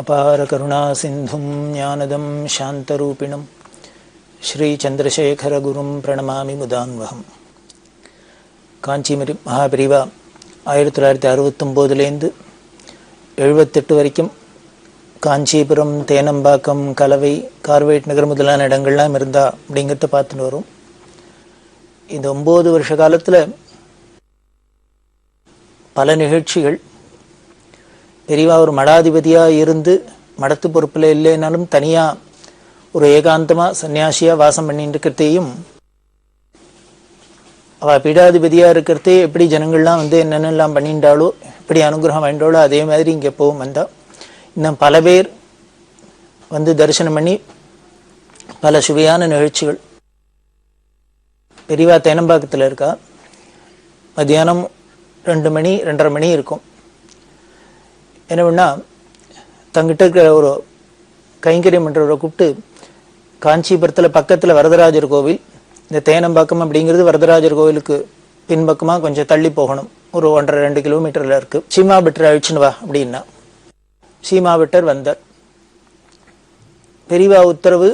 அபார கருணா சிந்தும் ஞானதம் சாந்தரூபிணம் ஸ்ரீ சந்திரசேகர குரும் பிரணமாமி முதான்வகம். காஞ்சி மகாபிரிவா 1969லேருந்து 78 வரைக்கும் காஞ்சிபுரம், தேனம்பாக்கம், கலவை, கார்வேட் நகர் முதலான இடங்கள்லாம் இருந்தா அப்படிங்கிறத பார்த்துட்டு வரும். இந்த 9 வருஷ காலத்தில் பல நிகழ்ச்சிகள். பெரியவா ஒரு மடாதிபதியாக இருந்து மடத்து பொறுப்பில் இல்லைனாலும் தனியாக ஒரு ஏகாந்தமாக சன்னியாசியாக வாசம் பண்ணிட்டு இருக்கிறதையும், அவள் பீடாதிபதியாக இருக்கிறதே எப்படி ஜனங்கள்லாம் வந்து என்னென்னலாம் பண்ணிட்டாலோ, எப்படி அனுகிரகம் வேண்டாலோ அதே மாதிரி இங்கே எப்பவும் வந்தா. இன்னும் பல பேர் வந்து தரிசனம் பண்ணி பல சுவையான நிகழ்ச்சிகள். பெரியவா தேனம்பாக்கத்தில் இருக்கா. மத்தியானம் 2 மணி 2:30 மணி இருக்கும். என்ன பண்ணா, தங்கிட்ட இருக்கிற ஒரு கைங்கரியம் பண்ணுறவரை கூப்பிட்டு, காஞ்சிபுரத்தில் பக்கத்தில் வரதராஜர் கோவில், இந்த தேனம்பாக்கம் அப்படிங்கிறது வரதராஜர் கோவிலுக்கு பின்பக்கமாக கொஞ்சம் தள்ளி போகணும், ஒரு 1.5-2 கிலோமீட்டரில் இருக்குது. சீமா பெட்டர் அழிச்சுன்னு வா அப்படின்னா சீமா பெட்டர் வந்தார். பெரியவா உத்தரவு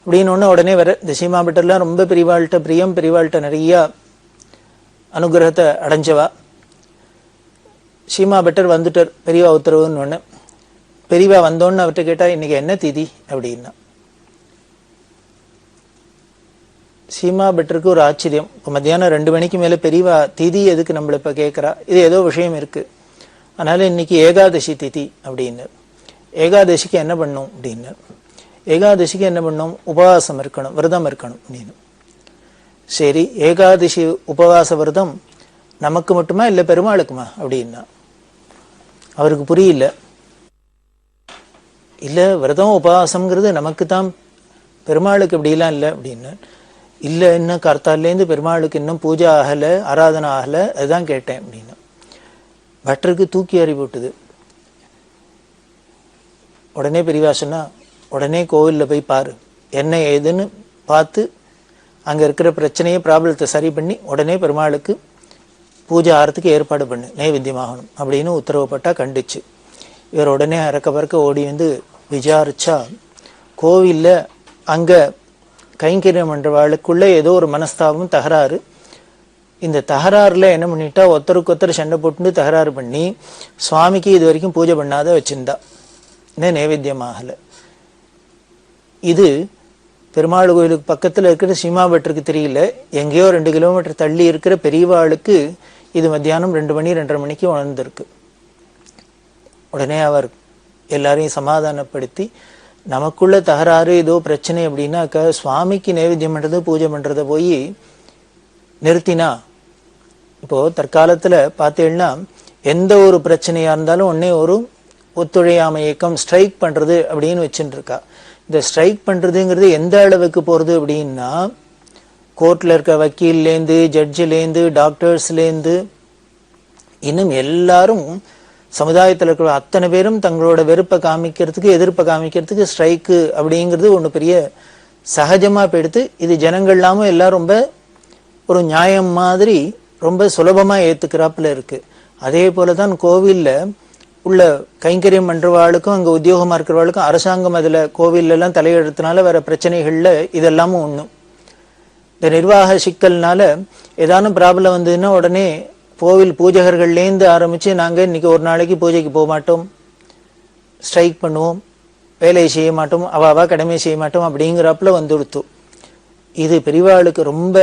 அப்படின்னு ஒன்று உடனே வர. இந்த சீமா பெட்டர்லாம் ரொம்ப பெரியவாள்கிட்ட பிரியம், பெரியவாள்கிட்ட நிறையா அனுகிரகத்தை அடைஞ்சவா. சீமா பெட்டர் வந்துட்டார் பெரியவா உத்தரவுன்னு ஒன்று. பெரியவா வந்தோன்னு அவர்கிட்ட கேட்டால் இன்னைக்கு என்ன திதி அப்படின்னா. சீமா பெட்டருக்கு ஒரு ஆச்சரியம். இப்போ மத்தியானம் 2 மணிக்கு மேலே பெரியவா திதி எதுக்கு நம்மளை இப்போ கேட்குறா, இது ஏதோ விஷயம் இருக்குது, அதனால இன்னைக்கு ஏகாதசி திதி அப்படின்னு. ஏகாதசிக்கு என்ன பண்ணும் அப்படின்னு. ஏகாதசிக்கு என்ன பண்ணும், உபவாசம் இருக்கணும், விரதம் இருக்கணும் அப்படின்னு. சரி, ஏகாதசி உபவாச விரதம் நமக்கு மட்டுமா இல்லை பெருமாளுக்குமா அப்படின்னா. அவருக்கு புரியல. இல்லை, விரதம் உபவாசம்ங்கிறது நமக்கு தான், பெருமாளுக்கு இப்படிலாம் இல்லை அப்படின்னு. இல்லை, இன்னும் கர்த்தாலேருந்து பெருமாளுக்கு இன்னும் பூஜை ஆகலை, ஆராதனை ஆகலை, அதுதான் கேட்டேன் அப்படின்னு. பட்டருக்கு தூக்கி அறிவிட்டுது. உடனே பெரியவா சொன்னா, உடனே கோவிலில் போய் பாரு, என்ன ஏதுன்னு பார்த்து அங்கே இருக்கிற பிரச்சனையை ப்ராப்ளத்தை சரி பண்ணி உடனே பெருமாளுக்கு பூஜை ஆகிறதுக்கு ஏற்பாடு பண்ணு, நைவேத்தியமாகணும் அப்படின்னு உத்தரவுப்பட்டா. கண்டிச்சு. இவர் உடனே அறக்க பறக்க ஓடி வந்து விசாரிச்சா, கோவிலில் அங்கே கைங்கரியம் பண்ணுறவாளுக்குள்ளே ஏதோ ஒரு மனஸ்தாபம், தகராறு. இந்த தகராறில் என்ன பண்ணிட்டா, ஒருத்தருக்கு ஒருத்தர் சண்டை போட்டு தகராறு பண்ணி சுவாமிக்கு இது வரைக்கும் பூஜை பண்ணாத வச்சிருந்தா, இன்னும் நைவேத்தியமாகலை. இது பெருமாள் கோயிலுக்கு பக்கத்தில் இருக்கிற சீமா பெட்டருக்கு தெரியல, எங்கேயோ 2 கிலோமீட்டர் தள்ளி இருக்கிற பெரியவாளுக்கு இது மத்தியானம் 2 மணி 2:30 மணிக்கு உணர்ந்திருக்கு. உடனே அவர் எல்லாரையும் சமாதானப்படுத்தி, நமக்குள்ள தகராறு ஏதோ பிரச்சனை அப்படின்னாக்க சுவாமிக்கு நைவேத்தியம் பண்ணுறது பூஜை பண்ணுறத போய் நிறுத்தினா. இப்போது தற்காலத்தில் பார்த்தீங்கன்னா எந்த ஒரு பிரச்சனையாக இருந்தாலும் உடனே ஒரு ஒத்துழையாமை இயக்கம், ஸ்ட்ரைக் பண்ணுறது அப்படின்னு வச்சுட்டு இருக்கா. இந்த ஸ்ட்ரைக் பண்ணுறதுங்கிறது எந்த அளவுக்கு போகிறது அப்படின்னா, கோர்ட்டில் இருக்க வக்கீல்லேருந்து, ஜட்ஜிலேருந்து, டாக்டர்ஸ்லேருந்து, இன்னும் எல்லாரும் சமுதாயத்தில் இருக்கிற அத்தனை பேரும் தங்களோட வெறுப்பை காமிக்கிறதுக்கு, எதிர்ப்பை காமிக்கிறதுக்கு ஸ்ட்ரைக்கு அப்படிங்கிறது ஒன்று பெரிய சகஜமாக போயிடுத்து. இது ஜனங்கள்லாமும் எல்லாம் ரொம்ப ஒரு நியாயம் மாதிரி ரொம்ப சுலபமாக ஏற்றுக்கிறாப்புல இருக்குது. அதே போல தான் கோவிலில் உள்ள கைங்கரியம் பண்ணுறவாளுக்கும், அங்கே உத்தியோகமாக இருக்கிறவாளுக்கும் அரசாங்கம் அதில் கோவிலெல்லாம் தலையெடுத்தனால வர பிரச்சனைகளில் இதெல்லாமும் ஒன்றும். இந்த நிர்வாக சிக்கல்னால ஏதானும் ப்ராப்ளம் வந்ததுன்னா உடனே கோவில் பூஜகர்கள்லேருந்து ஆரம்பித்து நாங்கள் இன்றைக்கி ஒரு நாளைக்கு பூஜைக்கு போக மாட்டோம், ஸ்ட்ரைக் பண்ணுவோம், வேலையை செய்ய மாட்டோம், அவாவா கடமையை செய்ய மாட்டோம் அப்படிங்கிறப்பல வந்துடுத்தோம். இது பெரியவாளுக்கு ரொம்ப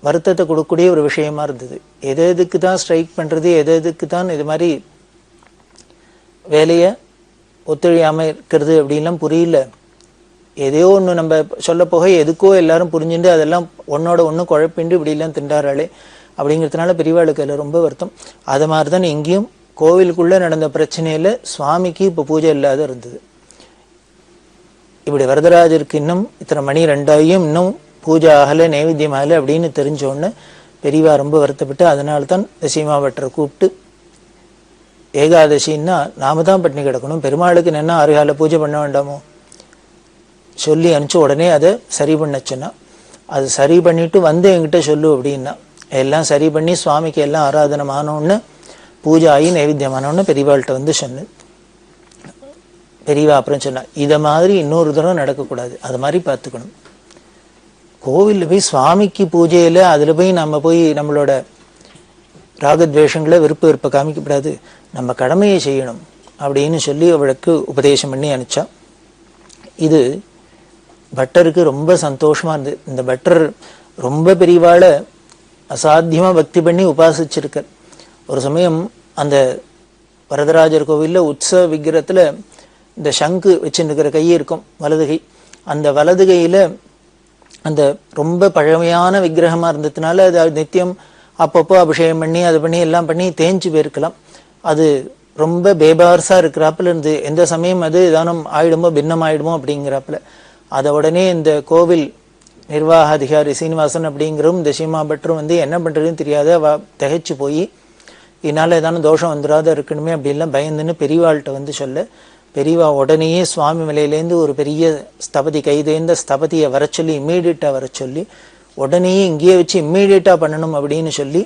வருத்தத்தை கொடுக்கக்கூடிய ஒரு விஷயமா இருந்தது. எது எதுக்கு தான் ஸ்ட்ரைக் பண்ணுறது, எது எதுக்கு தான் இது மாதிரி வேலையை ஒத்துழையாமல் இருக்கிறது அப்படின்லாம் புரியல. எதையோ ஒன்று நம்ம சொல்ல போக எதுக்கோ எல்லாரும் புரிஞ்சுட்டு அதெல்லாம் ஒன்னோட ஒன்று குழப்பிண்டு இப்படிலாம் திண்டாராளே அப்படிங்கிறதுனால பெரியவாளுக்கு அதில் ரொம்ப வருத்தம். அது மாதிரி தான் எங்கேயும் கோவிலுக்குள்ளே நடந்த பிரச்சனையில் சுவாமிக்கு இப்போ பூஜை இல்லாத இருந்தது. இப்படி வரதராஜருக்கு இன்னும் இத்தனை மணி 2 இன்னும் பூஜை ஆகலை, நைவேத்தியம் ஆகலை அப்படின்னு தெரிஞ்சோடனே பெரியவா ரொம்ப வருத்தப்பட்டு, அதனால தான் சீமா பட்டரை கூப்பிட்டு, ஏகாதசின்னா நாம தான் பட்டினி கிடக்கணும், பெருமாளுக்கு என்ன 6 கால பூஜை பண்ண வேண்டாமோ சொல்லி அனுப்பிச்சு உடனே அதை சரி பண்ண சொன்னா. அது சரி பண்ணிட்டு வந்து என்கிட்ட சொல்லு அப்படின்னா, எல்லாம் சரி பண்ணி சுவாமிக்கு எல்லாம் ஆராதனமானோன்னு பூஜை ஆகி நைவேத்தியமானோன்னு பெரியவாள்கிட்ட வந்து சொன்னேன். பெரியவா அப்புறம் சொன்னா, இதை மாதிரி இன்னொரு தடவை நடக்கக்கூடாது, அது மாதிரி பார்த்துக்கணும். கோவிலில் போய் சுவாமிக்கு பூஜையில் அதில் போய் நம்ம போய் நம்மளோட ராகத்வேஷங்களை விருப்ப விருப்ப காமிக்கப்படாது, நம்ம கடமையை செய்யணும் அப்படின்னு சொல்லி அவளுக்கு உபதேசம் பண்ணி அனுப்பிச்சா. இது பட்டருக்கு ரொம்ப சந்தோஷமா இருந்தது. இந்த பட்டர் ரொம்ப பெரியவாள அசாத்தியமா பக்தி பண்ணி உபாசிச்சிருக்கார். ஒரு சமயம் அந்த வரதராஜர் கோவிலில் உற்சவ விக்கிரத்தில் இந்த சங்கு வச்சுருக்கிற கை இருக்கும், வலது கை. அந்த வலது கையில் அந்த ரொம்ப பழமையான விக்கிரகமாக இருந்ததுனால அது நித்தியம் அப்பப்போ அபிஷேகம் பண்ணி அது பண்ணி எல்லாம் பண்ணி தேஞ்சு போயிருக்கலாம். அது ரொம்ப பேபார்ஸாக இருக்கிறாப்புல இருந்து எந்த சமயம் அது ஏதானும் ஆயிடுமோ பின்னம் ஆயிடுமோ அப்படிங்கிறாப்புல. அதை உடனே இந்த கோவில் நிர்வாக அதிகாரி சீனிவாசன் அப்படிங்கிறவும் இந்த சீமா பட்டரும் என்ன பண்ணுறதுன்னு தெரியாத திகைச்சு போய் இதனால ஏதானும் தோஷம் வந்துடாத இருக்கணுமே அப்படின்லாம் பயந்துன்னு பெரியவாள்கிட்ட சொல்ல, பெரியவா உடனேயே சுவாமி மலையிலேருந்து ஒரு பெரிய ஸ்தபதி கைதேந்த ஸ்தபதியை வர சொல்லி இம்மீடியட்டாக வர சொல்லி உடனேயே இங்கேயே வச்சு இம்மீடியட்டாக பண்ணணும் அப்படின்னு சொல்லி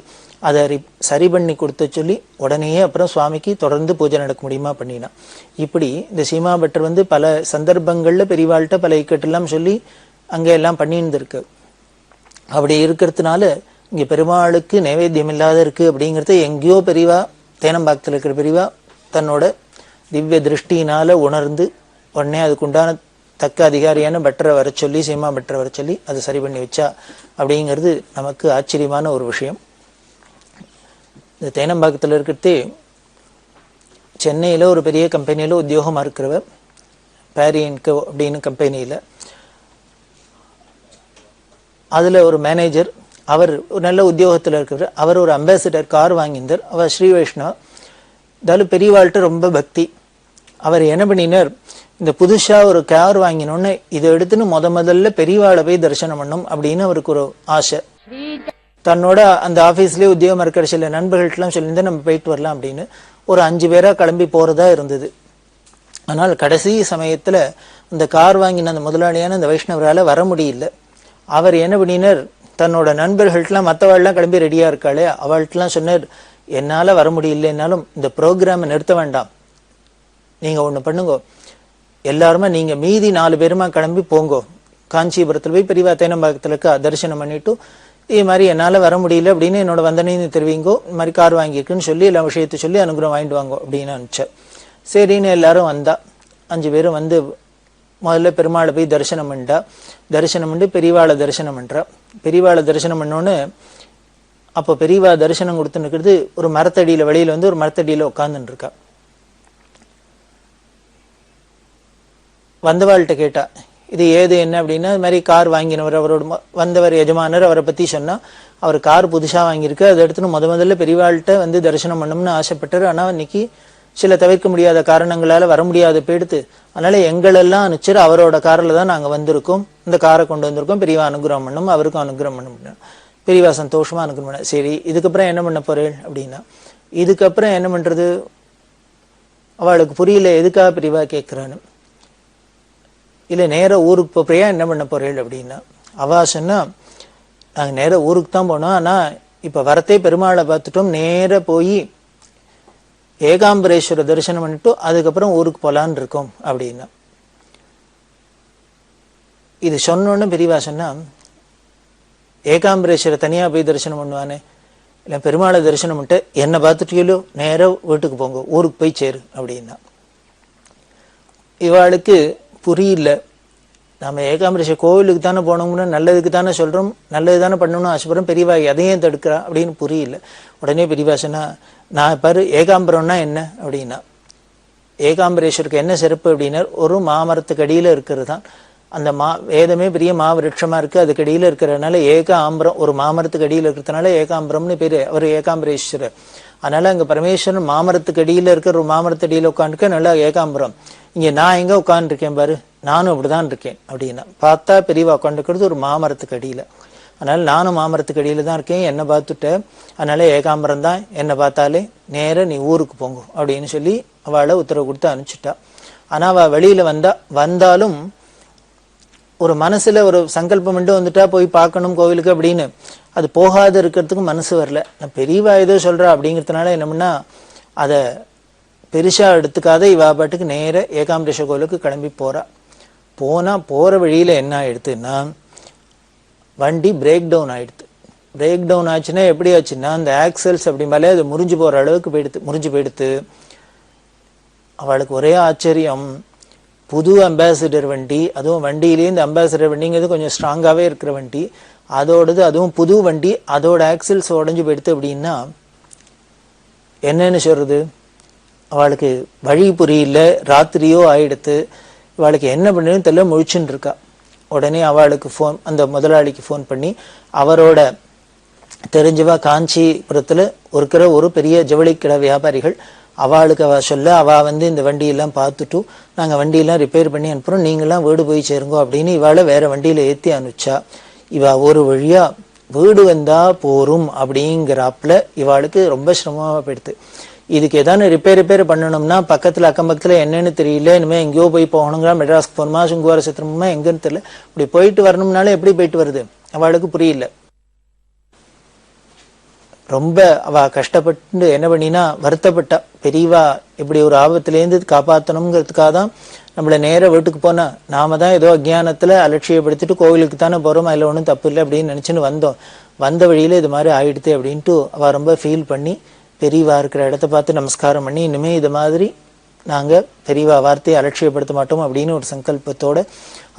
அதை சரி பண்ணி கொடுத்த சொல்லி உடனேயே அப்புறம் சுவாமிக்கு தொடர்ந்து பூஜை நடக்க முடியுமா பண்ணினான். இப்படி இந்த சீமா பட்டர் பல சந்தர்ப்பங்களில் பெரியவாள்கிட்ட பல இக்கட்டெல்லாம் சொல்லி அங்கே எல்லாம் பண்ணியிருந்திருக்கு. அப்படி இருக்கிறதுனால இங்கே பெருமாளுக்கு நைவேத்தியம் இல்லாத இருக்குது அப்படிங்கிறத எங்கேயோ பெரியவா தேனம்பாக்கத்தில் இருக்கிற பெரியவா தன்னோட திவ்ய திருஷ்டியினால் உணர்ந்து உடனே அதுக்குண்டான தக்க அதிகாரியான பட்டரை வர சொல்லி சீமா பட்டரை வர சொல்லி அதை சரி பண்ணி வச்சா அப்படிங்கிறது நமக்கு ஆச்சரியமான ஒரு விஷயம். இந்த தேனம்பாக்கத்தில் இருக்கிறதே சென்னையில் ஒரு பெரிய கம்பெனியில் உத்தியோகமாக இருக்கிறவர் பேரியன்கோ அப்படின்னு கம்பெனியில். அதில் ஒரு மேனேஜர், அவர் ஒரு நல்ல உத்தியோகத்தில் இருக்கிறவர். அவர் ஒரு அம்பாசிடர் கார் வாங்கியிருந்தார். அவர் ஸ்ரீ வைஷ்ணவ, அதாவது பெரியவாள்கிட்ட ரொம்ப பக்தி. அவர் என்ன பண்ணினார், இந்த புதுசாக ஒரு கார் வாங்கினோன்னு இதை எடுத்துன்னு முதல்ல பெரியவாளை போய் தரிசனம் பண்ணும் அப்படின்னு அவருக்கு ஒரு ஆசை. தன்னோட அந்த ஆஃபீஸ்லேயே உத்தியோகம் இருக்கிற சில நண்பர்கள்ட்டெல்லாம் சொல்லியிருந்தா நம்ம போயிட்டு வரலாம் அப்படின்னு ஒரு 5 பேராக கிளம்பி போகிறதா இருந்தது. ஆனால் கடைசி சமயத்தில் அந்த கார் வாங்கின அந்த முதலாளியான அந்த வைஷ்ணவரால் வர முடியல. அவர் என்ன பண்ணினார், தன்னோட நண்பர்கள்ட்டெலாம் மற்றவாள்லாம் கிளம்பி ரெடியாக இருக்காளே அவள்கிட்டலாம் சொன்னார், என்னால் வர முடியலன்னாலும் இந்த ப்ரோக்ராமை நிறுத்த வேண்டாம், நீங்கள் ஒன்று பண்ணுங்கோ, எல்லாருமே நீங்கள் மீதி 4 பேருமா கிளம்பி போங்கோ, காஞ்சிபுரத்தில் போய் பெரியவா தேனம்பாக்கத்தில் தரிசனம் பண்ணிவிட்டு இது மாதிரி என்னால் வர முடியல அப்படின்னு என்னோட வந்தனைன்னு தெரிவிங்கோ, இந்த மாதிரி கார் வாங்கியிருக்குன்னு சொல்லி எல்லா விஷயத்தை சொல்லி அனுகிரகம் வாங்கிட்டு வாங்கோ அப்படின்னு அனுப்பிச்சேன். சரின்னு எல்லாரும் வந்தா. 5 பேரும் முதல்ல பெருமாளை போய் தரிசனம் பண்ணிட்டா. தரிசனம் பண்ணி பெரியவாளை தரிசனம் பண்ணுறா. பெரியவாளை தரிசனம் பண்ணோன்னு அப்போ பெரியவா தரிசனம் கொடுத்துன்னுக்கிறது ஒரு மரத்தடியில் வெளியில் ஒரு மரத்தடியில் உட்காந்துன்னு இருக்கா. வந்தவாள்கிட்ட கேட்டா இது ஏது என்ன அப்படின்னா, இது மாதிரி கார் வாங்கினவர் அவரோட வந்தவர் எஜமானர் அவரை பற்றி சொன்னால் அவர் கார் புதுசாக வாங்கியிருக்கு, அதை எடுத்துன்னு முதல்ல பெரியவாள்கிட்ட தரிசனம் பண்ணணும்னு ஆசைப்பட்டார். ஆனால் இன்னைக்கு சில தவிர்க்க முடியாத காரணங்களால் வர முடியாத போயிடுத்து, அதனால எங்களெல்லாம் அனுப்பிச்சு அவரோட காரில் தான் நாங்கள் வந்திருக்கோம், இந்த காரை கொண்டு வந்திருக்கோம், பெரியவா அனுகிரகம் பண்ணணும், அவருக்கும் அனுகிரகம் பண்ணணும். பெரியவா சந்தோஷமா அனுகிரகம் பண்ண. சரி இதுக்கப்புறம் என்ன பண்ண போறேன் அப்படின்னா, இதுக்கப்புறம் என்ன பண்றது அவளுக்கு புரியல, எதுக்காக பெரியவா கேட்குறான்னு. இல்லை நேராக ஊருக்கு போறியா என்ன பண்ண போறேன் அப்படின்னா, அவா சொன்னா நாங்கள் நேராக ஊருக்கு தான் போனோம், ஆனால் இப்போ வரத்தே பெருமாளை பார்த்துட்டோம், நேராக போய் ஏகாம்பரேஸ்வர தரிசனம் பண்ணிட்டு அதுக்கப்புறம் ஊருக்கு போலான்னு இருக்கோம் அப்படின்னா. இது சொன்னோன்னு பெரியவா சொன்னா, ஏகாம்பரேஸ்வர தனியாக போய் தரிசனம் பண்ணுவானே, இல்லை பெருமாளை தரிசனம் பண்ணிட்டு என்னை பார்த்துட்டீங்களோ நேராக வீட்டுக்கு போங்க, ஊருக்கு போய் சேரு அப்படின்னா. இவாளுக்கு புரியல, நம்ம ஏகாம்பரேஸ்வர கோவிலுக்கு தானே போனோம்னா நல்லதுக்கு தானே சொல்கிறோம், நல்லது தானே பண்ணணும்னு ஆசைப்படுறோம், பெரியவா எதையும் தடுக்கிறா அப்படின்னு புரியல. உடனே பெரியவா சொன்னா, நான் பாரு ஏகாம்பரம்னா என்ன அப்படின்னா, ஏகாம்பரேஸ்வருக்கு என்ன சிறப்பு அப்படின்னா, ஒரு மாமரத்துக்கு அடியில் இருக்கிறது தான் அந்த வேதமே பெரிய மாவிருட்சமாக இருக்குது, அதுக்கு அடியில் இருக்கிறதுனால ஏகாம்பரம், ஒரு மாமரத்துக்கு அடியில் இருக்கிறதுனால ஏகாம்பரம்னு பேர், அவர் ஏகாம்பரேஸ்வரர். அதனால் அங்கே பரமேஸ்வரன் மாமரத்துக்கு அடியில் இருக்கிற ஒரு மாமரத்து அடியில் உட்காந்துருக்க நல்லா ஏகாம்பரம். இங்கே நான் எங்கே உட்காந்துருக்கேன் பாரு, நானும் அப்படி தான் இருக்கேன் அப்படின்னா. பார்த்தா பெரியவா உட்காந்துருக்கிறது ஒரு மாமரத்துக்கு அடியில், அதனால் நானும் மாமரத்துக்கு அடியில் தான் இருக்கேன், என்னை பார்த்துட்டேன், அதனால ஏகாம்பரம் தான், என்னை பார்த்தாலே நேராக நீ ஊருக்கு போங்க அப்படின்னு சொல்லி அவளை உத்தரவு கொடுத்து அனுப்பிச்சிட்டா. ஆனால் அவள் வெளியில் வந்தாலும் ஒரு மனசுல ஒரு சங்கல்பம் வந்துட்டா போய் பார்க்கணும் கோவிலுக்கு அப்படின்னு, அது போகாத இருக்கிறதுக்கு மனசு வரல. நான் பெரியவா ஏதோ சொல்றா அப்படிங்கிறதுனால என்னமுன்னா அதை பெருசா எடுத்துக்காத இவா பாட்டுக்கு நேர ஏகாம்பரேஷ கோயிலுக்கு கிளம்பி போறா. போற வழியில என்ன ஆயிடுத்துன்னா வண்டி பிரேக் டவுன் ஆயிடுது. பிரேக் டவுன் ஆச்சுன்னா எப்படி ஆச்சுன்னா அந்த ஆக்சல்ஸ் அப்படி மேலே அது முறிஞ்சு போற அளவுக்கு முறிஞ்சு போயிடுத்து. அவளுக்கு ஒரே ஆச்சரியம், புது அம்பாசிடர் வண்டி, அதுவும் வண்டியிலேயே இந்த அம்பாசிடர் வண்டிங்கிறது கொஞ்சம் ஸ்ட்ராங்காகவே இருக்கிற வண்டி, அதோடது அதுவும் புது வண்டி, அதோட ஆக்சில்ஸ் உடஞ்சி போயிடுத்து. அப்படின்னா என்னன்னு சொல்றது, அவளுக்கு வழி புரியல, ராத்திரியோ ஆயிடுத்து, அவளுக்கு என்ன பண்ணுன்னு தெரியல, முழிச்சுன்னு இருக்கா. உடனே அவளுக்கு அந்த முதலாளிக்கு ஃபோன் பண்ணி, அவரோட தெரிஞ்சவா காஞ்சிபுரத்துல இருக்கிற ஒரு பெரிய ஜவுளிக்கடை வியாபாரிகள், அவளுக்கு அவ சொல்ல, அவ இந்த வண்டியெல்லாம் பார்த்துட்டு நாங்கள் வண்டியெல்லாம் ரிப்பேர் பண்ணி அனுப்புகிறோம், நீங்களாம் வீடு போய் சேருங்கோ அப்படின்னு இவாளை வேற வண்டியில் ஏற்றி அனுப்பிச்சா. இவா ஒரு வழியா வீடு வந்தா போரும் அப்படிங்கிறாப்புல இவாளுக்கு ரொம்ப சிரமமாக போயிடுது. இதுக்கு ஏதாவது ரிப்பேர் பண்ணணும்னா பக்கத்தில் அக்கம் பக்கத்தில் என்னன்னு தெரியல, இனிமேல் எங்கேயோ போய் போகணுங்களா, மெட்ராஸ்க்கு போகணுமா, சுங்குவார சித்திரமா, எங்கன்னு தெரியல, இப்படி போயிட்டு வரணும்னாலும் எப்படி போயிட்டு வருது அவளுக்கு புரியல. ரொம்ப அவ கஷ்டப்பட்டு என்ன பண்ணினா வருத்தப்பட்டா. பெரியவா இப்படி ஒரு ஆபத்திலேருந்து காப்பாற்றணுங்கிறதுக்காக தான் நம்மள நேர வீட்டுக்கு போனா, நாம தான் ஏதோ அஜ்ஞானத்துல அலட்சியப்படுத்திட்டு கோவிலுக்கு தானே போறோம், அதில் ஒன்றும் தப்பு இல்லை அப்படின்னு நினைச்சுன்னு வந்தோம். வந்த வழியில இது மாதிரி ஆயிடுது அப்படின்ட்டு அவ ரொம்ப ஃபீல் பண்ணி பெரியவா இருக்கிற இடத்த பார்த்து நமஸ்காரம் பண்ணி, இனிமே இது மாதிரி நாங்க பெரியவா வார்த்தையை அலட்சியப்படுத்த மாட்டோம் அப்படின்னு ஒரு சங்கல்பத்தோட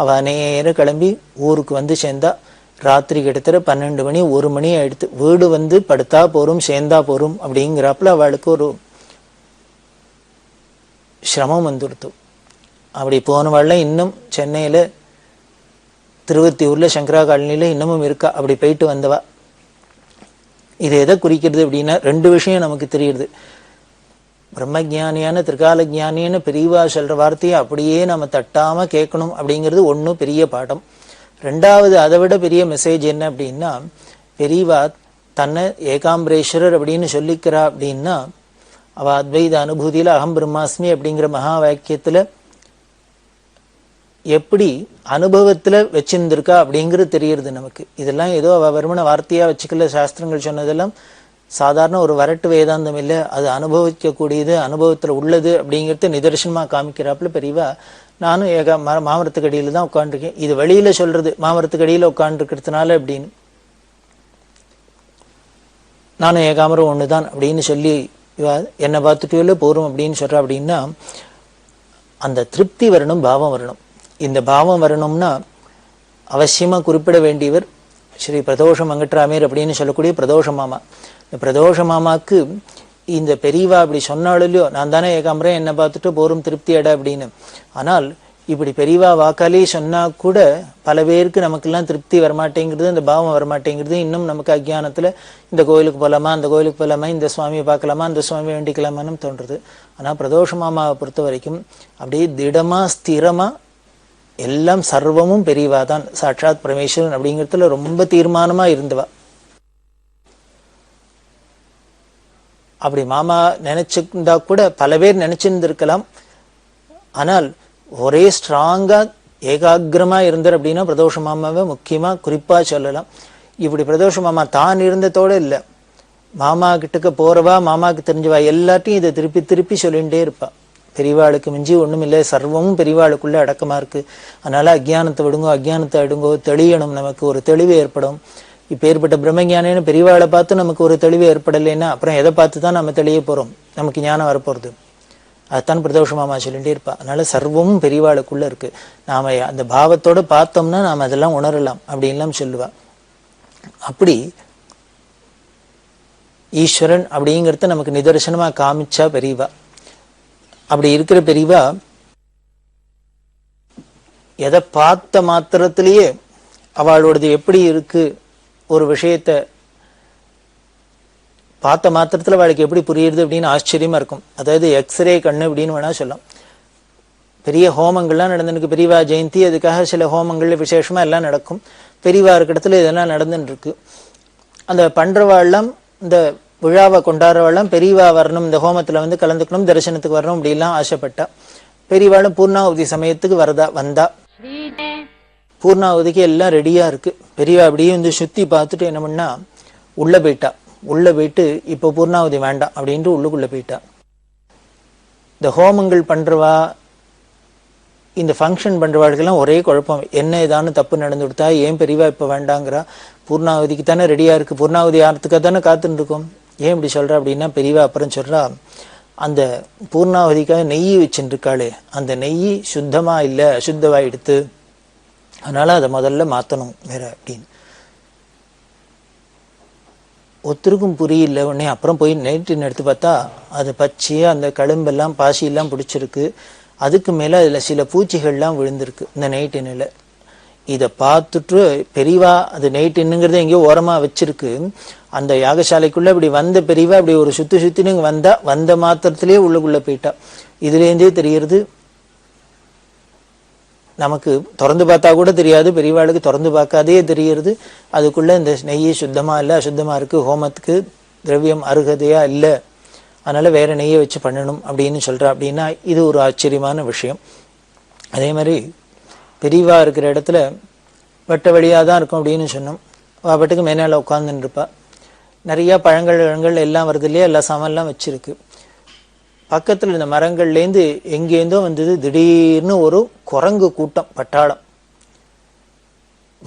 அவ நேர கிளம்பி ஊருக்கு வந்து சேர்ந்தா. ராத்திரி கிட்டத்தட்ட 12 மணி 1 மணி ஆயிடுத்து. வீடு படுத்தா போரும் சேர்ந்தா போரும் அப்படிங்கிறாப்புல அவளுக்கு ஒரு சிரமம் வந்துடுத்து. அப்படி போனவாள்ல இன்னும் சென்னையில திருவத்தியூர்ல சங்கரா காலனியில இன்னமும் இருக்கா. அப்படி போயிட்டு வந்தவா. இது எதை குறிக்கிறது அப்படின்னா 2 விஷயம் நமக்கு தெரியுது. பிரம்மஜானியான திரிகால ஜானின்னு பெரியவா சொல்ற வார்த்தையை அப்படியே நம்ம தட்டாம கேட்கணும் அப்படிங்கிறது ஒன்றும் பெரிய பாடம். 2வது அதை விட பெரிய மெசேஜ் என்ன அப்படின்னா, பெரியவா தன்னை ஏகாம்பரேஸ்வரர் அப்படின்னு சொல்லிக்கிறா அப்படின்னா அவ அத்வைத அனுபூதியில அகம் பிரம்மாஸ்மி அப்படிங்கிற மகா வாக்கியத்துல எப்படி அனுபவத்துல வச்சிருந்திருக்கா அப்படிங்கிறது தெரியுது நமக்கு. இதெல்லாம் ஏதோ அவ வருமான வார்த்தையா வச்சுக்கல, சாஸ்திரங்கள் சொன்னதெல்லாம் சாதாரண ஒரு வரட்டு வேதாந்தம் இல்லை, அது அனுபவிக்கக்கூடியது, அனுபவத்துல உள்ளது அப்படிங்கிறது நிதர்சனமா காமிக்கிறாப்புல பெரியவா. நானும் மாமரத்துக்கடியில தான் உட்காந்துருக்கேன். இது வெளியில சொல்றது மாமரத்துக்கடியில உட்காந்துருக்கிறதுனால அப்படின்னு, நானும் ஏகாமரம் ஒண்ணுதான் அப்படின்னு சொல்லி என்னை பார்த்துட்டு போறோம் அப்படின்னு சொல்றா. அப்படின்னா அந்த திருப்தி வரணும், பாவம் வரணும். இந்த பாவம் வரணும்னா அவசியமா குறிப்பிட வேண்டியவர் ஸ்ரீ பிரதோஷ மங்கட்ராமேர் அப்படின்னு சொல்லக்கூடிய பிரதோஷ மாமா. இந்த பிரதோஷ மாமாக்கு இந்த பெரியவா அப்படி சொன்னாலும், நான் தானே ஏகாம்பரம், என்னை பார்த்துட்டு போரும் திருப்தி அட அப்படின்னு. ஆனால் இப்படி பெரியவா வாக்காலே சொன்னா கூட பல பேருக்கு நமக்கெல்லாம் திருப்தி வரமாட்டேங்கிறது, அந்த பாவம் வரமாட்டேங்கிறது. இன்னும் நமக்கு அஜ்ஞானத்துல இந்த கோயிலுக்கு போகலாமா, அந்த கோயிலுக்கு போகலாமா, இந்த சுவாமியை பார்க்கலாமா, அந்த சுவாமியை வேண்டிக்கலாமான்னு தோன்றுறது. ஆனா பிரதோஷ மாமாவை பொறுத்த வரைக்கும் அப்படியே திடமா ஸ்திரமா எல்லாம் சர்வமும் பெரியவா தான், சாட்சாத் பரமேஸ்வரன் அப்படிங்கிறதுல ரொம்ப தீர்மானமா இருந்தவா. அப்படி மாமா நினைச்சிருந்தா கூட பல பேர் நினைச்சிருந்திருக்கலாம். ஆனால் ஒரே ஸ்ட்ராங்கா ஏகாகிரமா இருந்தார் அப்படின்னா பிரதோஷ மாமாவை முக்கியமா குறிப்பா சொல்லலாம். இப்படி பிரதோஷ மாமா தான் இருந்ததோட இல்லை, மாமா கிட்டக்க போறவா, மாமாவுக்கு தெரிஞ்சவா எல்லாத்தையும் இதை திருப்பி திருப்பி சொல்லிகிட்டே இருப்பா. பெரியவாளுக்கு மிஞ்சி ஒண்ணும் இல்லை, சர்வமும் பெரியவாளுக்குள்ள அடக்கமா இருக்கு. அதனால அஜ்ஞானத்தை விடுங்கோ, அஜ்ஞானத்தை அடுங்கோ, தெளியணும், நமக்கு ஒரு தெளிவு ஏற்படும். இப்ப ஏற்பட்ட பிரம்மஞானின்னு பெரியவாளை பார்த்து நமக்கு ஒரு தெளிவு ஏற்படலைன்னா அப்புறம் எதை பார்த்து தான் நம்ம தெளிய போறோம், நமக்கு ஞானம் வரப்போறது. அதுதான் பிரதோஷ மாமா சொல்லிட்டே இருப்பா. அதனால சர்வமும் பெரியவாளுக்குள்ள இருக்கு, நாம அந்த பாவத்தோட பார்த்தோம்னா நாம அதெல்லாம் உணரலாம் அப்படின்லாம் சொல்லுவா. அப்படி ஈஸ்வரன் அப்படிங்கிறத நமக்கு நிதர்சனமா காமிச்சா பெரியவா. அப்படி இருக்கிற பெரியவா எதை பார்த்த மாத்திரத்திலேயே அவளோடது எப்படி இருக்கு, ஒரு விஷயத்த பார்த்த மாத்திரத்துல அவளுக்கு எப்படி புரியுது அப்படின்னு ஆச்சரியமா இருக்கும். அதாவது எக்ஸ்ரே கண்ணு அப்படின்னு வேணா சொல்லலாம். பெரிய ஹோமங்கள்லாம் நடந்துருக்கு, பெரியவா ஜெயந்தி, அதுக்காக சில ஹோமங்கள்ல விசேஷமா எல்லாம் நடக்கும். பெரியவா இருக்கிற இதெல்லாம் நடந்துட்டு இருக்கு. அந்த பண்றவாள்லாம், இந்த விழாவை கொண்டாடுறவாள்லாம் பெரியவா வரணும், இந்த ஹோமத்துல கலந்துக்கணும், தரிசனத்துக்கு வரணும் அப்படிலாம் ஆசைப்பட்டா. பெரியவாளும் பூர்ணாவதி சமயத்துக்கு வந்தா. பூர்ணாவதிக்கு எல்லாம் ரெடியா இருக்கு. பெரியவா அப்படியே சுத்தி பார்த்துட்டு என்ன பண்ணா, உள்ள போயிட்டா. உள்ள போயிட்டு இப்போ பூர்ணாவதி வேண்டாம் அப்படின்ட்டு உள்ளுக்குள்ள போயிட்டா. இந்த ஹோமங்கள் பண்றவா, இந்த ஃபங்க்ஷன் பண்றவாளுக்கெல்லாம் ஒரே குழப்பம். என்ன ஏதானு தப்பு நடந்து கொடுத்தா ஏன் பெரியவா இப்ப வேண்டாங்கிறா? பூர்ணாவதிக்கு தானே ரெடியா இருக்கு, பூர்ணாவதி ஆகிறதுக்காக தானே காத்துட்டு இருக்கோம், ஏன் இப்படி சொல்றா அப்படின்னா, பெரியவா அப்புறம் சொல்றா, அந்த பூர்ணாவதிக்காக நெய் வச்சுருக்காளே, அந்த நெய் சுத்தமா இல்லை, அசுத்தமாயிடுத்து, அதனால அதை முதல்ல மாற்றணும் வேற அப்படின்னு. ஒருத்தருக்கும் புரியல. உடனே அப்புறம் போய் நைட்டின் எடுத்து பார்த்தா அது பச்சையாக அந்த கழும்பெல்லாம் பாசியெல்லாம் பிடிச்சிருக்கு. அதுக்கு மேலே அதில் சில பூச்சிகள்லாம் விழுந்திருக்கு இந்த நைட்டினில். இதை பார்த்துட்டு பெரியவா அது நைட்டின்னுங்கிறத எங்கேயோ ஓரமாக வச்சிருக்கு. அந்த யாகசாலைக்குள்ளே இப்படி வந்த பெரியவா இப்படி ஒரு சுத்தினுங்க வந்த மாத்திரத்திலே உள்ளுக்குள்ளே போயிட்டா. இதுலேருந்தே தெரிகிறது, நமக்கு திறந்து பார்த்தா கூட தெரியாது, பெரியவாளுக்கு திறந்து பார்க்காதே தெரிகிறது அதுக்குள்ள இந்த நெய்யை சுத்தமா இல்லை, அசுத்தமா இருக்கு, ஹோமத்துக்கு திரவியம் அருகதையா இல்லை, அதனால வேற நெய்யை வச்சு பண்ணணும் அப்படின்னு சொல்றா. அப்படின்னா இது ஒரு ஆச்சரியமான விஷயம். அதே மாதிரி பெரியவா இருக்கிற இடத்துல வெட்ட வழியாக தான் இருக்கும் அப்படின்னு சொன்னோம். பாட்டுக்கு மேனால உட்காந்துன்னு இருப்பா. நிறைய பழங்கள் எல்லாம் வருது இல்லையா, எல்லா சாமான்லாம் வச்சிருக்கு. பக்கத்தில் இந்த மரங்கள்லேருந்து எங்கேருந்தோ வந்தது திடீர்னு ஒரு குரங்கு கூட்டம், பட்டாளம்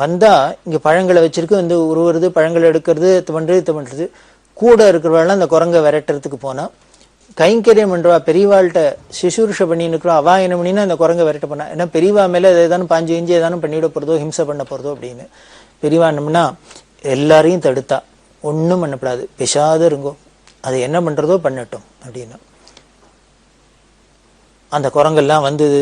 வந்தா இங்கே பழங்களை வச்சிருக்கு, வந்து உருவுறது, பழங்களை எடுக்கிறது, இது பண்ணுறது. கூட இருக்கிறவாள் அந்த குரங்கை விரட்டுறதுக்கு போனால், கைங்கரியம் பண்ணுறவா பெரியவாள்கிட்ட சிசுருஷ பண்ணின்னு இருக்கிறோம், அவா என்ன பண்ணினா அந்த குரங்கை விரட்ட போனா. ஏன்னா பெரியவா மேலே ஏதானும் பாஞ்சு இஞ்சி ஏதானும் பண்ணிவிட போகிறதோ, ஹிம்சை பண்ண போகிறதோ அப்படின்னு. பெரியவா என்னம்னா எல்லாரையும் தடுத்தா, ஒன்றும் பண்ணப்படாது, பிசாத இருங்கோ, அது என்ன பண்ணுறதோ பண்ணட்டும் அப்படின்னா. அந்த குரங்கெல்லாம் வந்தது,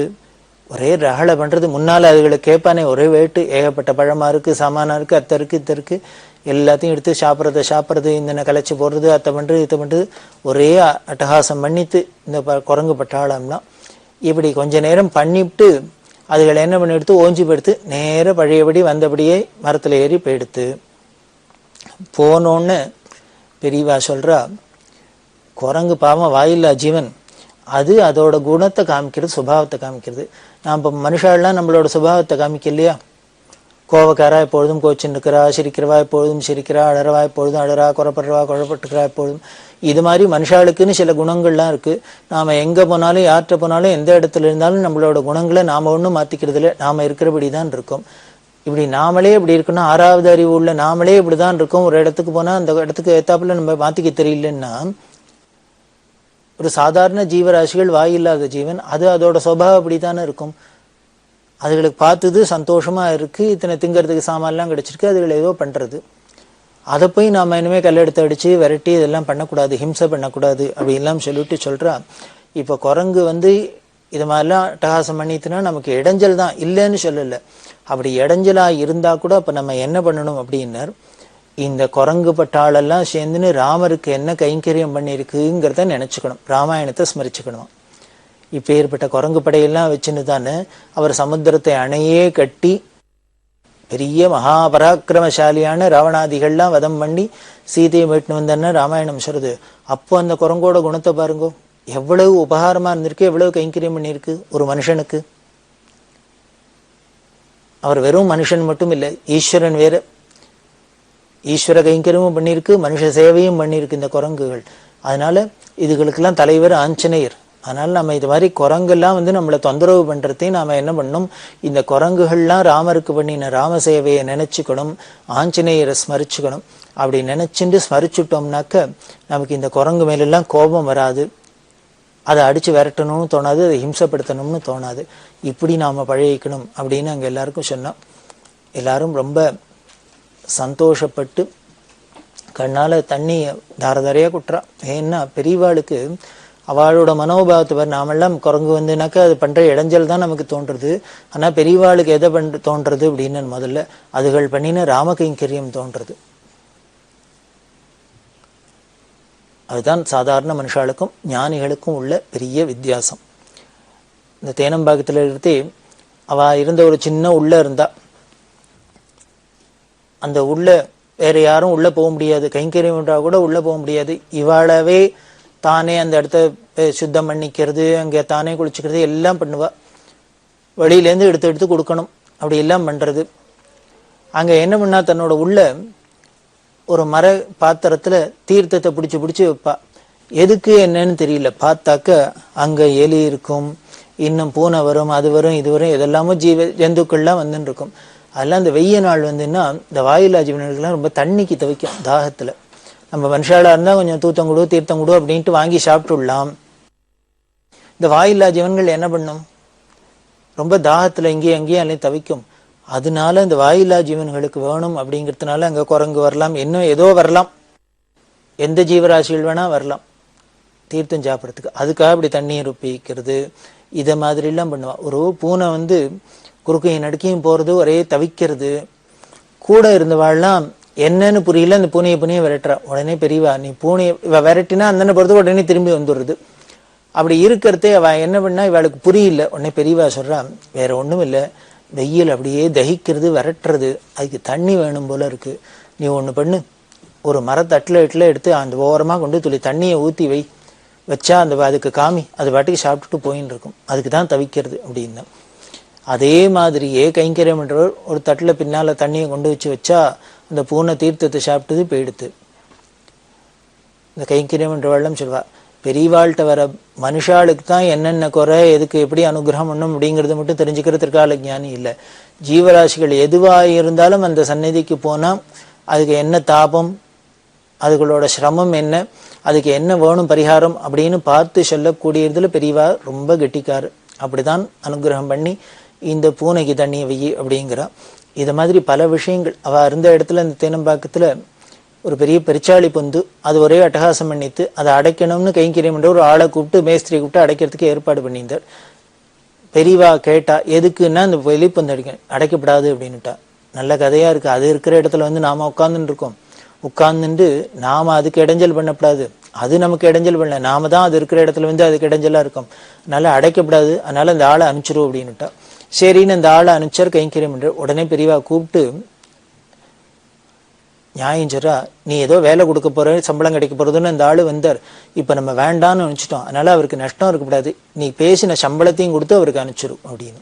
ஒரே ரகலை பண்ணுறது. முன்னால் அதுகளை கேட்பானே, ஒரே வேட்டு, ஏகப்பட்ட பழமாக இருக்குது, சாமானாக இருக்குது, அத்தை இருக்குது, இத்தை இருக்குது, எல்லாத்தையும் எடுத்து சாப்பிட்றது, இந்த கலைச்சி போடுறது, அத்தை பண்ணுறது, இத்தை பண்ணுறது, ஒரே அட்டகாசம் பண்ணிட்டு இந்த குரங்கு பட்டாளம்லாம். இப்படி கொஞ்ச நேரம் பண்ணிவிட்டு அதுகளை என்ன பண்ணி எடுத்து ஓஞ்சி போயிடுத்து, நேர பழையபடி வந்தபடியே மரத்தில் ஏறி போயிடுத்து. போனோன்னு பெரியவா சொல்கிறா, குரங்கு பாவம் வாயில்லா ஜீவன், அது அதோட குணத்தை காமிக்கிறது, சுபாவத்தை காமிக்கிறது. நாம் இப்போ மனுஷாலாம் நம்மளோட சுபாவத்தை காமிக்கலையா? கோவக்காரா எப்பொழுதும் கோச்சின்னு இருக்கிறா, சிரிக்கிறவா எப்பொழுதும் சிரிக்கிறா, அழறவா எப்பொழுதும் அழறா, குறப்படுறவா குழப்பட்டுக்கிறா எப்பொழுதும். இது மாதிரி மனுஷாளுக்குன்னு சில குணங்கள்லாம் இருக்குது. நாம் எங்கே போனாலும் யார்கிட்ட போனாலும் எந்த இடத்துல இருந்தாலும் நம்மளோட குணங்களை நாம் ஒன்றும் மாற்றிக்கிறது இல்லை, நாம் இருக்கிறபடி தான் இருக்கோம். இப்படி நாமளே இப்படி இருக்கணும், 6வது அறிவு உள்ள நாமளே இப்படி தான் இருக்கோம். ஒரு இடத்துக்கு போனால் அந்த இடத்துக்கு ஏத்தாப்புல நம்ம மாற்றிக்க தெரியலன்னா, ஒரு சாதாரண ஜீவராசிகள், வாயில்லாத ஜீவன், அது அதோட சுபாவம் அப்படித்தானே இருக்கும். அதுகளுக்கு பார்த்தது சந்தோஷமா இருக்கு, இத்தனை திங்கிறதுக்கு சாமான்லாம் கிடைச்சிருக்கு, அதுகளை ஏதோ பண்றது. அதை போய் நாம இனிமே கல்லெடுத்து அடிச்சு விரட்டி இதெல்லாம் பண்ணக்கூடாது, ஹிம்சை பண்ணக்கூடாது அப்படின்லாம் சொல்லிட்டு சொல்றா. இப்போ குரங்கு இது மாதிரிலாம் அட்டகாசம் பண்ணிட்டுனா நமக்கு இடைஞ்சல் தான், இல்லைன்னு சொல்லலை. அப்படி இடைஞ்சலா இருந்தா கூட அப்ப நம்ம என்ன பண்ணணும் அப்படின்னார், இந்த குரங்கு பட்டாளெல்லாம் சேர்ந்துன்னு ராமருக்கு என்ன கைங்கரியம் பண்ணியிருக்குங்கிறத நினைச்சுக்கணும், ராமாயணத்தை ஸ்மரிச்சுக்கணும். இப்போ ஏற்பட்ட குரங்கு படையெல்லாம் வச்சுன்னு தானே அவர் சமுத்திரத்தை அணையே கட்டி பெரிய மகாபராக்கிரமசாலியான ராவணாதிகள்லாம் வதம் பண்ணி சீதையை மீட்டுன்னு வந்தான்னு ராமாயணம் சொல்றது. அப்போ அந்த குரங்கோட குணத்தை பாருங்கோ, எவ்வளவு உபகாரமா இருந்திருக்கு, எவ்வளவு கைங்கரியம் பண்ணியிருக்கு ஒரு மனுஷனுக்கு. அவர் வெறும் மனுஷன் மட்டும் இல்லை, ஈஸ்வரன் வேற. ஈஸ்வர கைங்கரியமும் பண்ணியிருக்கு, மனுஷ சேவையும் பண்ணியிருக்கு இந்த குரங்குகள். அதனால இதுகளுக்கெல்லாம் தலைவர் ஆஞ்சநேயர். அதனால நம்ம இது மாதிரி குரங்கெல்லாம் நம்மளை தொந்தரவு பண்றதையும் நாம என்ன பண்ணணும், இந்த குரங்குகள்லாம் ராமருக்கு பண்ணின ராம சேவையை நினைச்சுக்கணும், ஆஞ்சநேயரை ஸ்மரிச்சுக்கணும். அப்படி நினைச்சுட்டு ஸ்மரிச்சுட்டோம்னாக்க நமக்கு இந்த குரங்கு மேலெல்லாம் கோபம் வராது, அதை அடிச்சு விரட்டணும்னு தோணாது, அதை ஹிம்சப்படுத்தணும்னு தோணாது. இப்படி நாம பழகிக்கணும் அப்படின்னு அங்கே எல்லாருக்கும் சொன்னோம். எல்லாரும் ரொம்ப சந்தோஷப்பட்டு கண்ணால தண்ணி தாரதாரையா குட்டுறா. ஏன்னா பெரியவாளுக்கு அவளோட மனோபாவத்தை நாமெல்லாம் குரங்கு வந்துனாக்கா அது பண்ற இடைஞ்சல் தான் நமக்கு தோன்றுறது. ஆனா பெரியவாளுக்கு எதை தோன்றது அப்படின்னு முதல்ல அதுகள் பண்ணின ராமகைங்கரியம் தோன்றது. அதுதான் சாதாரண மனுஷாளுக்கும் ஞானிகளுக்கும் உள்ள பெரிய வித்தியாசம். இந்த தேனம்பாக்கத்துல இருந்தே அவ இருந்த ஒரு சின்ன உள்ள இருந்தா, அந்த உள்ள வேற யாரும் உள்ள போக முடியாது, கைங்கரியம் என்றா கூட உள்ள போக முடியாது. இவாளவே தானே அந்த இடத்த சுத்தம் பண்ணிக்கிறது, அங்கே தானே குளிச்சுக்கிறது எல்லாம் பண்ணுவா. வெளியிலேருந்து எடுத்து கொடுக்கணும், அப்படி எல்லாம் பண்றது. அங்க என்ன பண்ணா, தன்னோட உள்ள ஒரு மர பாத்திரத்துல தீர்த்தத்தை பிடிச்சு வைப்பா. எதுக்கு என்னன்னு தெரியல. பார்த்தாக்க அங்க எலி இருக்கும், இன்னும் பூனை வரும், அது வரும், இது வரும், எதெல்லாமோ ஜந்துக்கள்லாம் வந்துன்னு இருக்கும். அதெல்லாம் இந்த வெய்ய நாள் வந்துன்னா இந்த வாயிலா ஜீவன்கள்லாம் ரொம்ப தண்ணிக்கு தவிக்கும் தாகத்துல. நம்ம மனுஷாலா இருந்தா கொஞ்சம் தூத்தங்குடு தீர்த்தங்குடு அப்படின்ட்டு வாங்கி சாப்பிட்டுடலாம். இந்த வாயில்லா ஜீவன்கள் என்ன பண்ணும்? ரொம்ப தாகத்துல இங்கேயும் அங்கேயும் எல்லாம் தவிக்கும். அதனால இந்த வாயில்லா ஜீவன்களுக்கு வேணும் அப்படிங்கிறதுனால அங்க குரங்கு வரலாம், இன்னும் ஏதோ வரலாம், எந்த ஜீவராசிகள் வேணா வரலாம் தீர்த்தம் சாப்பிட்றதுக்கு. அதுக்காக இப்படி தண்ணீர் உப்பிக்கிறது, இதை மாதிரி எல்லாம் பண்ணுவா. ஒரு பூனை வந்து குறுக்கையும் நடுக்கையும் போறது, ஒரே தவிக்கிறது. கூட இருந்தவாள்லாம் என்னன்னு புரியல, அந்த பூனையை விரட்டுறா. உடனே பெரியவா, நீ பூனையை இவ விரட்டினா அந்த பொறுத்து உடனே திரும்பி வந்துடுறது. அப்படி இருக்கிறதே அவ என்ன பண்ணா இவளுக்கு புரியல. உடனே பெரியவா சொல்றா, வேற ஒண்ணும் இல்லை, வெயில் அப்படியே தகிக்கிறது, விரட்டுறது, அதுக்கு தண்ணி வேணும் போல இருக்கு. நீ ஒண்ணு பண்ணு, ஒரு மரத்தட்டில் எடுத்து அந்த ஓரமா கொண்டு துளி தண்ணியை ஊத்தி வச்சா அதுக்கு காமி, அது பாட்டுக்கு சாப்பிட்டுட்டு போயின்னு இருக்கும். அதுக்கு தான் தவிக்கிறது அப்படின்னு. அதே மாதிரியே கைங்கரியம் என்றவர் ஒரு தட்டுல பின்னால தண்ணியை கொண்டு வச்சா அந்த பூனை தீர்த்தத்தை சாப்பிட்டது போயிடுத்து. இந்த கைங்கரியம் என்ற வெள்ளம் சொல்வா, பெரியவாழ்கிட்ட வர மனுஷாளுக்கு தான் என்னென்ன குறை, எதுக்கு எப்படி அனுகிரகம் பண்ணும் அப்படிங்கிறது மட்டும் தெரிஞ்சுக்கிறதுக்கால ஞானி இல்லை. ஜீவராசிகள் எதுவாக இருந்தாலும் அந்த சந்நிதிக்கு போனா அதுக்கு என்ன தாபம், அதுகளோட சிரமம் என்ன, அதுக்கு என்ன வேணும் பரிகாரம் அப்படின்னு பார்த்து சொல்லக்கூடியதுல பெரியவா ரொம்ப கெட்டிக்காரு. அப்படிதான் அனுகிரகம் பண்ணி இந்த பூனைக்கு தண்ணியை வெயி அப்படிங்கிறா. இதை மாதிரி பல விஷயங்கள். அவ இருந்த இடத்துல இந்த தேனம்பாக்கத்துல ஒரு பெரிய பெருச்சாளி பொந்து, அது ஒரே அட்டகாசம் பண்ணிட்டு அதை அடைக்கணும்னு கைங்கரியம் என்ற ஒரு ஆளை கூப்பிட்டு மேஸ்திரியை கூப்பிட்டு அடைக்கிறதுக்கு ஏற்பாடு பண்ணியிருந்தார். பெரியவா கேட்டா, எதுக்குன்னா இந்த வெளிப்பந்து அடைக்கப்படாது அப்படின்னுட்டா. நல்ல கதையா இருக்கு. அது இருக்கிற இடத்துல வந்து நாம உட்கார்ந்துட்டு இருக்கோம். உட்கார்ந்துட்டு நாம அதுக்கு இடைஞ்சல் பண்ணக்கூடாது, அது நமக்கு இடைஞ்சல் பண்ணல, நாம தான் அது இருக்கிற இடத்துல வந்து அதுக்கு இடைஞ்சலா இருக்கும். அதனால அடைக்கப்படாது, அதனால அந்த ஆளை அனுப்பிச்சிரும் அப்படின்னுட்டா. சரின்னு அந்த ஆளை அனுப்பிச்சார் கைங்கரியம் என்று. உடனே பெரியவா கூப்பிட்டு நியாயம் சொல்றா, நீ ஏதோ வேலை கொடுக்க போற, சம்பளம் கிடைக்க போறதுன்னு அந்த ஆளு வந்தார். இப்ப நம்ம வேண்டான்னு நினைச்சிட்டோம், அதனால அவருக்கு நஷ்டம் இருக்கக்கூடாது, நீ பேசின சம்பளத்தையும் கொடுத்து அவருக்கு அனுப்பிச்சிரும் அப்படின்னு.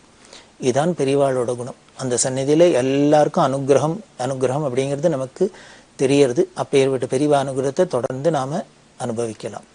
இதுதான் பெரியவாளோட குணம். அந்த சந்நிதியில எல்லாருக்கும் அனுகிரகம் அப்படிங்கிறது நமக்கு தெரியறது. அப்பேற்பட்ட பெரியவா அனுகிரகத்தை தொடர்ந்து நாம அனுபவிக்கலாம்.